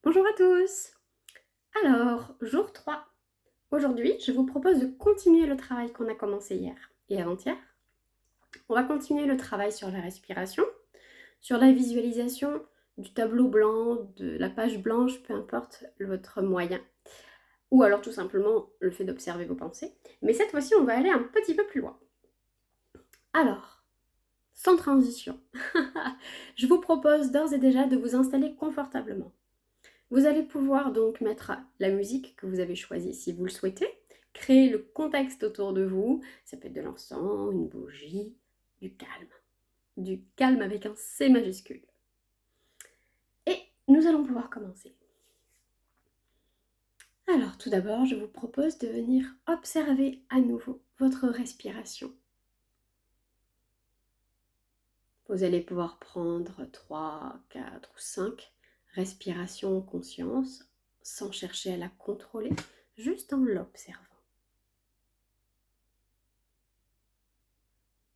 Bonjour à tous! Alors, jour 3. Aujourd'hui, je vous propose de continuer le travail qu'on a commencé hier et avant-hier. On va continuer le travail sur la respiration, sur la visualisation du tableau blanc, de la page blanche, peu importe votre moyen. Ou alors tout simplement le fait d'observer vos pensées. Mais cette fois-ci, on va aller un petit peu plus loin. Alors, sans transition, je vous propose d'ores et déjà de vous installer confortablement. Vous allez pouvoir donc mettre la musique que vous avez choisie si vous le souhaitez, créer le contexte autour de vous, ça peut être de l'encens, une bougie, du calme avec un C majuscule. Et nous allons pouvoir commencer. Alors tout d'abord, je vous propose de venir observer à nouveau votre respiration. Vous allez pouvoir prendre 3, 4 ou 5 respirations en conscience, sans chercher à la contrôler, juste en l'observant.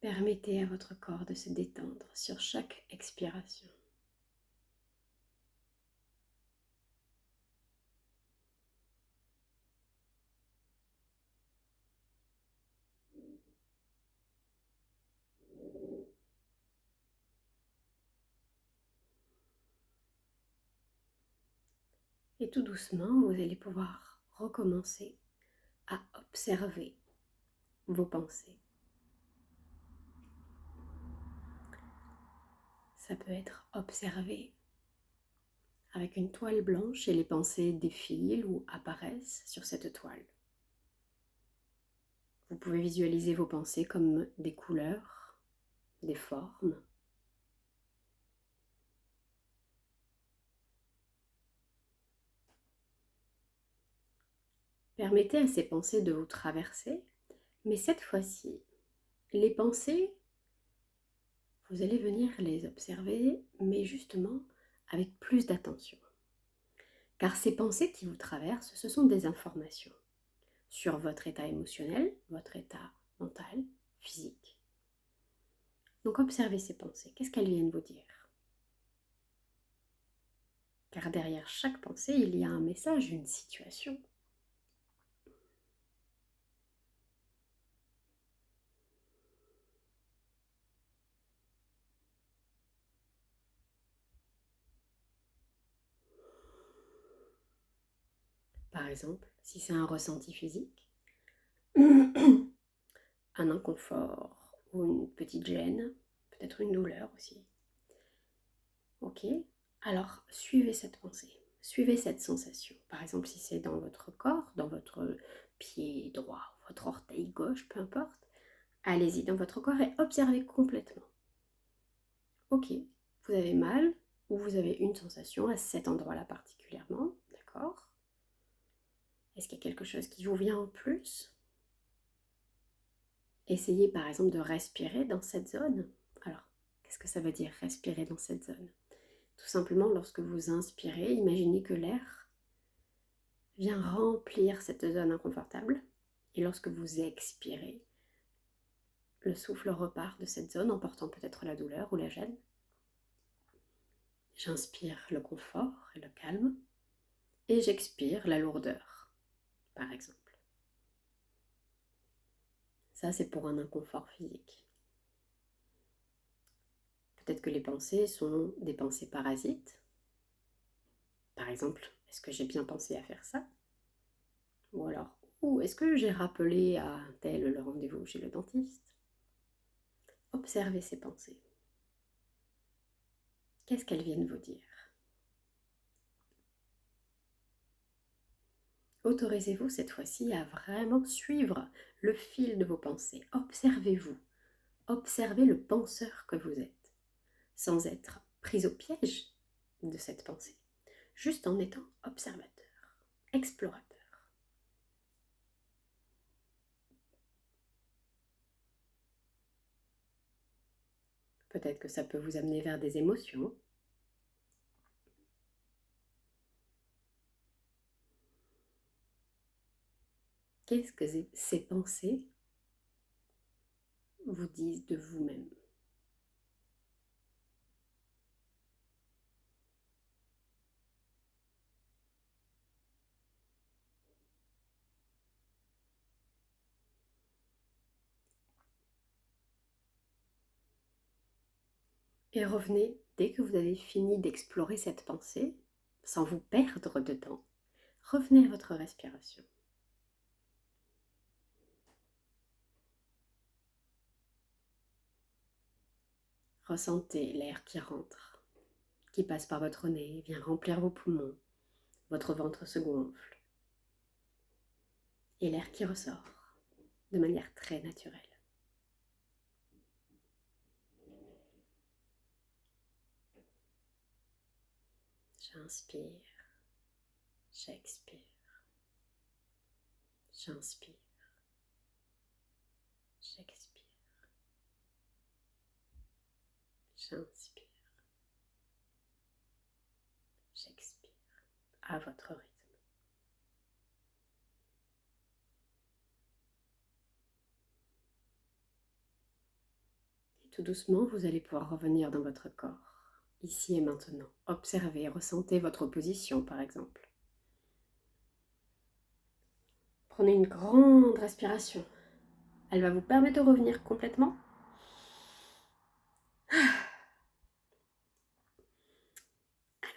Permettez à votre corps de se détendre sur chaque expiration. Et tout doucement, vous allez pouvoir recommencer à observer vos pensées. Ça peut être observé avec une toile blanche et les pensées défilent ou apparaissent sur cette toile. Vous pouvez visualiser vos pensées comme des couleurs, des formes. Permettez à ces pensées de vous traverser, mais cette fois-ci, les pensées, vous allez venir les observer, mais justement avec plus d'attention. Car ces pensées qui vous traversent, ce sont des informations sur votre état émotionnel, votre état mental, physique. Donc observez ces pensées, qu'est-ce qu'elles viennent vous dire? Car derrière chaque pensée, il y a un message, une situation. Par exemple, si c'est un ressenti physique, un inconfort ou une petite gêne, peut-être une douleur aussi. Ok, alors suivez cette pensée, suivez cette sensation. Par exemple, si c'est dans votre corps, dans votre pied droit, votre orteil gauche, peu importe, allez-y dans votre corps et observez complètement. Ok, vous avez mal ou vous avez une sensation à cet endroit-là particulièrement, d'accord? Est-ce qu'il y a quelque chose qui vous vient en plus? Essayez par exemple de respirer dans cette zone. Alors, qu'est-ce que ça veut dire respirer dans cette zone? Tout simplement, lorsque vous inspirez, imaginez que l'air vient remplir cette zone inconfortable. Et lorsque vous expirez, le souffle repart de cette zone, emportant peut-être la douleur ou la gêne. J'inspire le confort et le calme. Et j'expire la lourdeur, par exemple. Ça, c'est pour un inconfort physique. Peut-être que les pensées sont des pensées parasites. Par exemple, est-ce que j'ai bien pensé à faire ça? Ou alors, est-ce que j'ai rappelé à un tel le rendez-vous chez le dentiste? Observez ces pensées. Qu'est-ce qu'elles viennent vous dire? Autorisez-vous cette fois-ci à vraiment suivre le fil de vos pensées. Observez-vous. Observez le penseur que vous êtes, sans être pris au piège de cette pensée, juste en étant observateur, explorateur. Peut-être que ça peut vous amener vers des émotions. Qu'est-ce que ces pensées vous disent de vous-même? Et revenez dès que vous avez fini d'explorer cette pensée, sans vous perdre dedans. Revenez à votre respiration. Ressentez l'air qui rentre, qui passe par votre nez, vient remplir vos poumons, votre ventre se gonfle. Et l'air qui ressort de manière très naturelle. J'inspire, j'expire, j'inspire, j'expire, j'inspire, j'expire, à votre rythme. Et tout doucement, vous allez pouvoir revenir dans votre corps, ici et maintenant. Observez, ressentez votre position par exemple. Prenez une grande respiration. Elle va vous permettre de revenir complètement.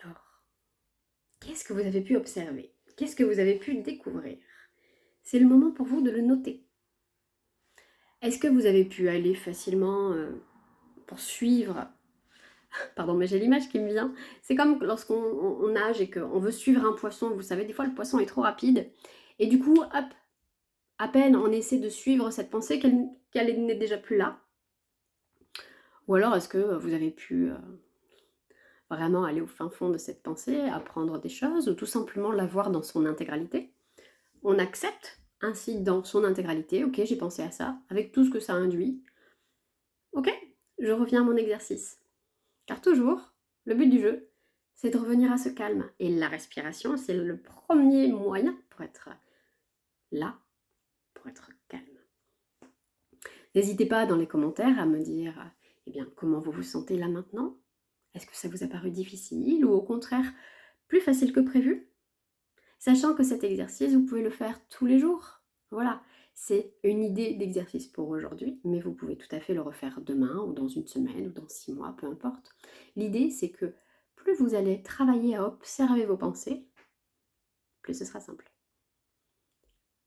Alors, qu'est-ce que vous avez pu observer? Qu'est-ce que vous avez pu découvrir? C'est le moment pour vous de le noter. Est-ce que vous avez pu aller facilement pour suivre... Pardon, mais j'ai l'image qui me vient. C'est comme lorsqu'on nage et qu'on veut suivre un poisson. Vous savez, des fois, le poisson est trop rapide. Et du coup, hop, à peine on essaie de suivre cette pensée qu'elle n'est déjà plus là. Ou alors, est-ce que vous avez pu vraiment aller au fin fond de cette pensée, apprendre des choses, ou tout simplement la voir dans son intégralité? On accepte ainsi dans son intégralité, ok, j'ai pensé à ça, avec tout ce que ça induit. Ok, je reviens à mon exercice. Car toujours, le but du jeu, c'est de revenir à ce calme. Et la respiration, c'est le premier moyen pour être là, pour être calme. N'hésitez pas dans les commentaires à me dire, eh bien, comment vous vous sentez là maintenant? Est-ce que ça vous a paru difficile ou au contraire plus facile que prévu? Sachant que cet exercice, vous pouvez le faire tous les jours. Voilà, c'est une idée d'exercice pour aujourd'hui, mais vous pouvez tout à fait le refaire demain ou dans une semaine ou dans 6 mois, peu importe. L'idée, c'est que plus vous allez travailler à observer vos pensées, plus ce sera simple.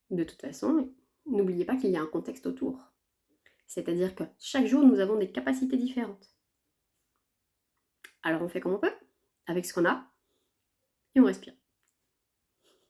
De toute façon, n'oubliez pas qu'il y a un contexte autour. C'est-à-dire que chaque jour, nous avons des capacités différentes. Alors on fait comme on peut, avec ce qu'on a, et on respire.